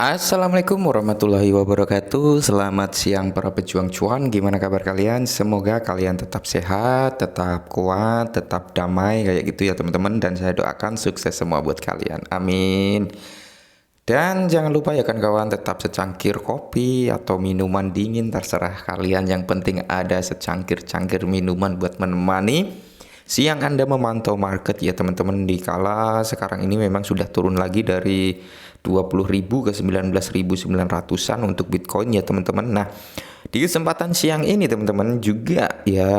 Assalamualaikum warahmatullahi wabarakatuh. Selamat siang para pejuang cuan. Gimana kabar kalian? Semoga kalian tetap sehat, tetap kuat, tetap damai kayak gitu ya teman-teman. Dan saya doakan sukses semua buat kalian. Amin. Dan jangan lupa ya kan kawan, tetap secangkir kopi atau minuman dingin terserah kalian. Yang penting ada secangkir-cangkir minuman buat menemani siang Anda memantau market ya teman-teman. Di kala sekarang ini memang sudah turun lagi dari 20.000 ke 19.900-an untuk Bitcoin ya teman-teman. Nah, di kesempatan siang ini teman-teman juga ya,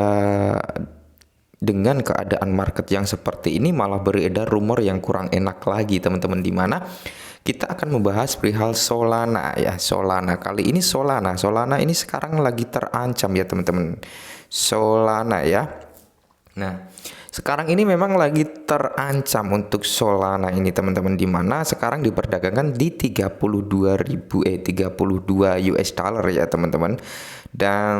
dengan keadaan market yang seperti ini malah beredar rumor yang kurang enak lagi teman-teman, di mana kita akan membahas perihal Solana ya. Solana kali ini Solana ini sekarang lagi terancam ya teman-teman. Solana ya. Nah, sekarang ini memang lagi terancam untuk Solana ini teman-teman, di mana sekarang diperdagangkan di 32 US dollar ya teman-teman. Dan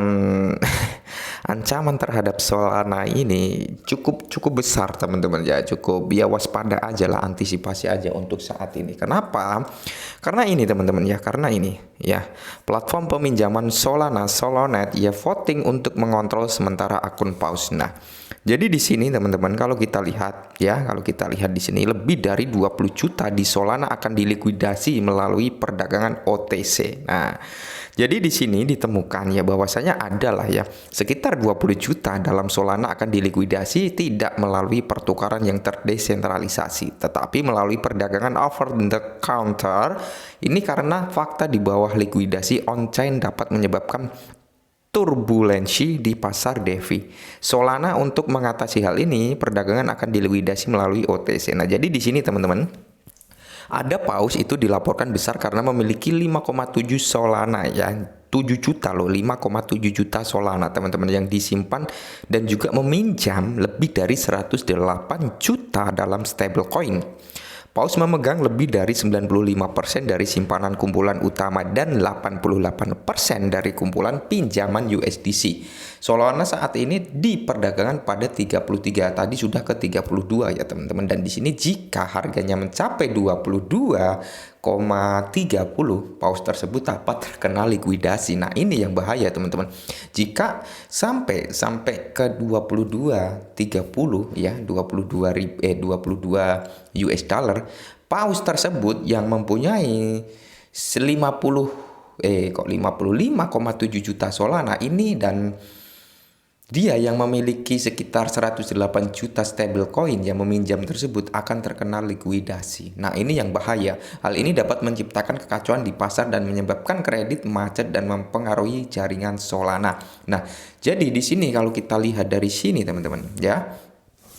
ancaman terhadap Solana ini cukup besar teman-teman ya, cukup ya waspada aja lah, antisipasi aja untuk saat ini. Kenapa? Karena ini teman-teman ya, karena ini ya, platform peminjaman Solana, Solonet ya, voting untuk mengontrol sementara akun Paus. Nah, jadi di sini teman-teman kalau kita lihat ya, di sini lebih dari 20 juta di Solana akan dilikuidasi melalui perdagangan OTC. Nah, jadi di sini ditemukan ya bahwasanya adalah ya sekitar 20 juta dalam Solana akan dilikuidasi tidak melalui pertukaran yang terdesentralisasi, tetapi melalui perdagangan over the counter. Ini karena fakta di bawah likuidasi on-chain dapat menyebabkan turbulensi di pasar DeFi. Solana untuk mengatasi hal ini, perdagangan akan dilikuidasi melalui OTC. Nah, jadi di sini teman-teman, ada paus itu dilaporkan besar karena memiliki 5,7 Solana ya. 7 juta loh, 5,7 juta Solana teman-teman yang disimpan, dan juga meminjam lebih dari 108 juta dalam stablecoin. Paus memegang lebih dari 95% dari simpanan kumpulan utama dan 88% dari kumpulan pinjaman USDC. Solana saat ini di perdagangan pada 33, tadi sudah ke 32 ya teman-teman. Dan di sini jika harganya mencapai 22,30, paus tersebut dapat terkena likuidasi. Nah, ini yang bahaya teman-teman. Jika sampai ke 22,30 ya, 22 US dollar, paus tersebut yang mempunyai 55,7 juta Solana ini, dan dia yang memiliki sekitar 108 juta stablecoin yang meminjam tersebut akan terkena likuidasi. Nah, ini yang bahaya. Hal ini dapat menciptakan kekacauan di pasar dan menyebabkan kredit macet dan mempengaruhi jaringan Solana. Nah, jadi di sini kalau kita lihat dari sini teman-teman ya,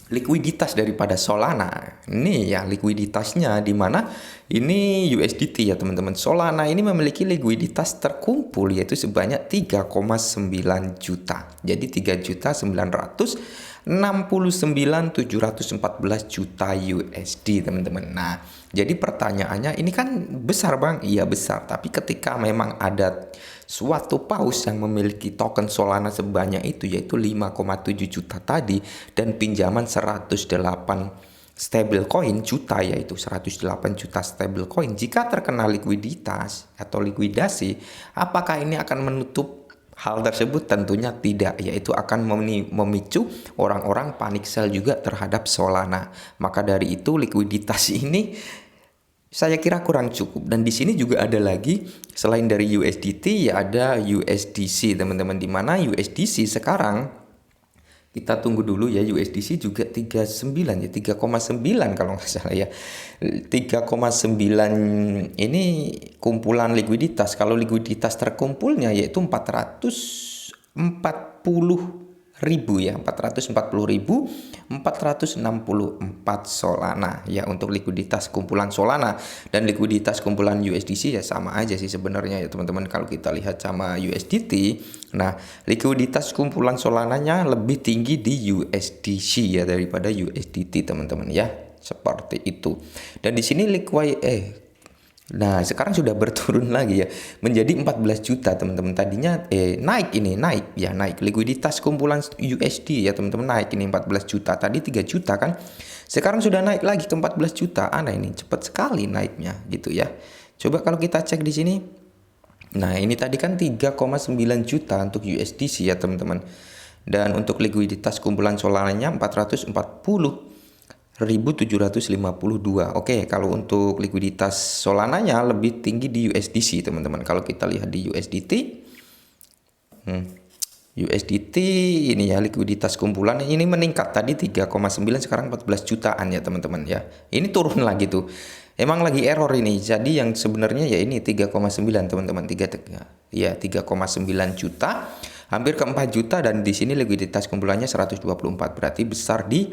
likuiditas daripada Solana ini ya, likuiditasnya di mana ini USDT ya teman-teman. Solana ini memiliki likuiditas terkumpul yaitu sebanyak 3,9 juta. Jadi 3.969.714 juta USD teman-teman. Nah, jadi pertanyaannya ini kan besar Bang? Iya besar, tapi ketika memang ada suatu paus yang memiliki token Solana sebanyak itu yaitu 5,7 juta tadi, dan pinjaman 108 stablecoin juta, yaitu 108 juta stablecoin, jika terkena likuiditas atau likuidasi, apakah ini akan menutup hal tersebut? Tentunya tidak, yaitu akan memicu orang-orang panik sell juga terhadap Solana. Maka dari itu likuiditas ini saya kira kurang cukup. Dan di sini juga ada lagi selain dari USDT ya, ada USDC teman-teman, di mana USDC sekarang kita tunggu dulu ya, USDC juga 39 ya, 3,9 kalau nggak salah ya. 3,9 ini kumpulan likuiditas. Kalau likuiditas terkumpulnya yaitu 440.000 ya, 440.464 Solana ya untuk likuiditas kumpulan Solana. Dan likuiditas kumpulan USDC ya sama aja sih sebenarnya ya teman-teman kalau kita lihat sama USDT. Nah, likuiditas kumpulan Solananya lebih tinggi di USDC ya daripada USDT teman-teman ya, seperti itu. Dan di sini nah, sekarang sudah berturun lagi ya menjadi 14 juta teman-teman. Tadinya naik likuiditas kumpulan USD ya teman-teman, naik ini 14 juta. Tadi 3 juta kan. Sekarang sudah naik lagi ke 14 juta. Aneh ini, cepat sekali naiknya gitu ya. Coba kalau kita cek di sini. Nah, ini tadi kan 3,9 juta untuk USDC ya, teman-teman. Dan untuk likuiditas kumpulan Solananya 440.752. Oke, kalau untuk likuiditas Solananya lebih tinggi di USDC, teman-teman. Kalau kita lihat di USDT ini ya, likuiditas kumpulan ini meningkat tadi 3,9, sekarang 14 jutaan ya, teman-teman ya. Ini turun lagi tuh. Emang lagi error ini. Jadi yang sebenarnya ya ini 3,9, teman-teman. 3,9 juta, hampir ke 4 juta, dan di sini likuiditas kumpulannya 124, berarti besar di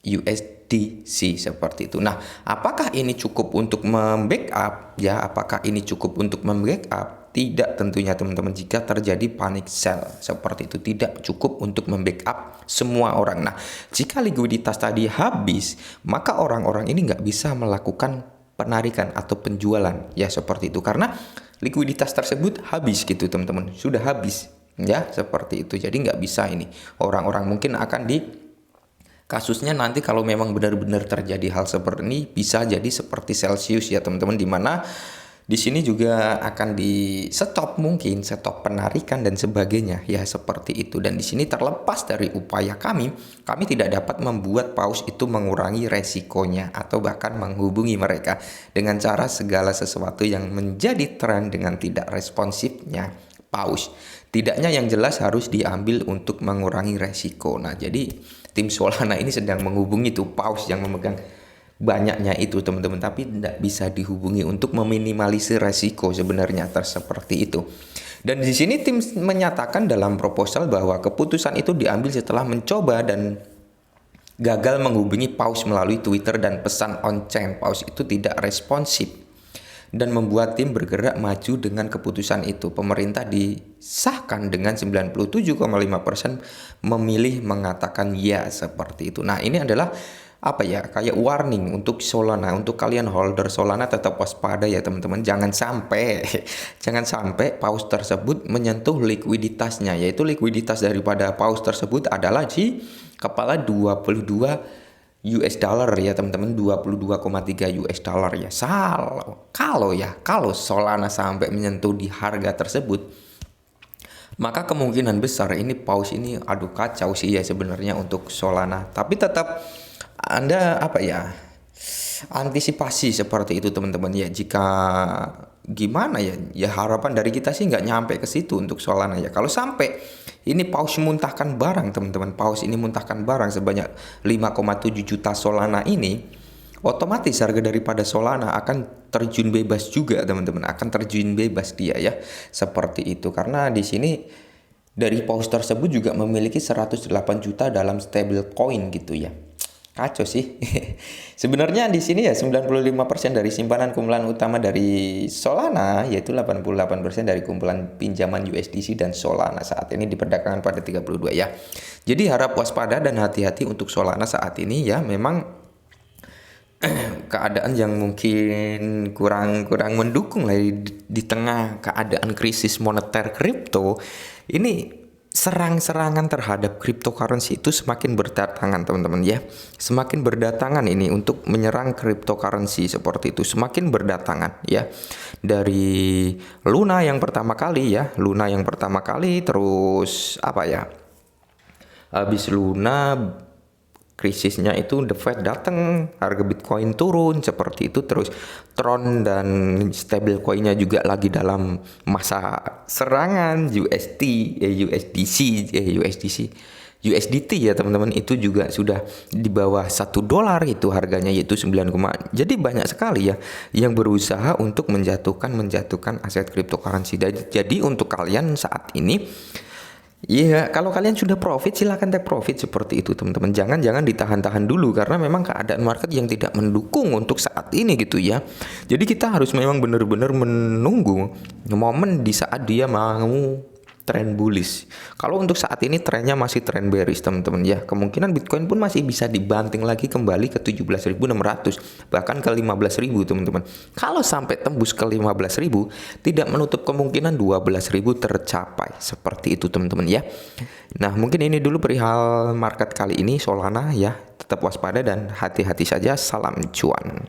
USDC seperti itu. Nah, apakah ini cukup untuk membackup ya? Apakah ini cukup untuk membackup? Tidak tentunya, teman-teman. Jika terjadi panic sell seperti itu, tidak cukup untuk membackup semua orang. Nah, jika likuiditas tadi habis, maka orang-orang ini nggak bisa melakukan penarikan atau penjualan ya, seperti itu, karena likuiditas tersebut habis gitu, teman-teman. Sudah habis ya, seperti itu. Jadi nggak bisa ini. Orang-orang mungkin akan kasusnya nanti kalau memang benar-benar terjadi hal seperti ini, bisa jadi seperti Celsius ya, teman-teman, di mana di sini juga akan di stop, mungkin stop penarikan dan sebagainya ya, seperti itu. Dan di sini terlepas dari upaya kami tidak dapat membuat paus itu mengurangi resikonya atau bahkan menghubungi mereka dengan cara segala sesuatu yang menjadi tren dengan tidak responsifnya paus. Tidaknya yang jelas harus diambil untuk mengurangi resiko. Nah, jadi tim Solana ini sedang menghubungi tuh paus yang memegang banyaknya itu, teman-teman, tapi tidak bisa dihubungi untuk meminimalisir resiko sebenarnya seperti itu. Dan di sini tim menyatakan dalam proposal bahwa keputusan itu diambil setelah mencoba dan gagal menghubungi paus melalui Twitter dan pesan on-chain. Paus itu tidak responsif dan membuat tim bergerak maju dengan keputusan itu. Pemerintah disahkan dengan 97,5% memilih mengatakan ya, seperti itu. Nah, ini adalah apa ya, kayak warning untuk Solana, untuk kalian holder Solana tetap waspada ya, teman-teman. Jangan sampai paus tersebut menyentuh likuiditasnya, yaitu likuiditas daripada paus tersebut adalah di kepala 22 US dollar ya, teman-teman, 22,3 US dollar ya. Kalau Solana sampai menyentuh di harga tersebut, maka kemungkinan besar ini paus ini aduh kacau sih ya sebenarnya untuk Solana. Tapi tetap Anda apa ya, antisipasi seperti itu, teman-teman ya. Jika gimana ya harapan dari kita sih nggak nyampe ke situ untuk Solana ya. Kalau sampai ini paus muntahkan barang, teman-teman, paus ini muntahkan barang sebanyak 5,7 juta Solana ini, otomatis harga daripada Solana akan terjun bebas juga, teman-teman, akan terjun bebas dia ya, seperti itu. Karena di sini dari paus tersebut juga memiliki 108 juta dalam stable coin gitu ya. Kacau sih. Sebenarnya di sini ya 95% dari simpanan kumpulan utama dari Solana, yaitu 88% dari kumpulan pinjaman USDC dan Solana saat ini diperdagangkan pada 32 ya. Jadi harap waspada dan hati-hati untuk Solana saat ini ya. Memang keadaan yang mungkin kurang mendukung lah di tengah keadaan krisis moneter kripto ini. Serangan terhadap cryptocurrency itu semakin berdatangan, teman-teman ya. Semakin berdatangan ini untuk menyerang cryptocurrency seperti itu, semakin berdatangan ya. Dari Luna yang pertama kali, terus apa ya? Habis Luna krisisnya itu The Fed datang, harga Bitcoin turun seperti itu, terus Tron dan stable coinnya juga lagi dalam masa serangan. USDT ya, teman-teman, itu juga sudah di bawah $1 itu harganya, yaitu 9, jadi banyak sekali ya yang berusaha untuk menjatuhkan aset cryptocurrency. Jadi untuk kalian saat ini iya, kalau kalian sudah profit silahkan take profit seperti itu, teman-teman. Jangan ditahan-tahan dulu karena memang keadaan market yang tidak mendukung untuk saat ini gitu ya. Jadi kita harus memang benar-benar menunggu momen di saat dia mau tren bullish. Kalau untuk saat ini trennya masih tren bearish, teman-teman ya. Kemungkinan Bitcoin pun masih bisa dibanting lagi kembali ke 17.600, bahkan ke 15.000, teman-teman. Kalau sampai tembus ke 15.000, tidak menutup kemungkinan 12.000 tercapai. Seperti itu, teman-teman ya. Nah, mungkin ini dulu perihal market kali ini Solana ya. Tetap waspada dan hati-hati saja. Salam cuan.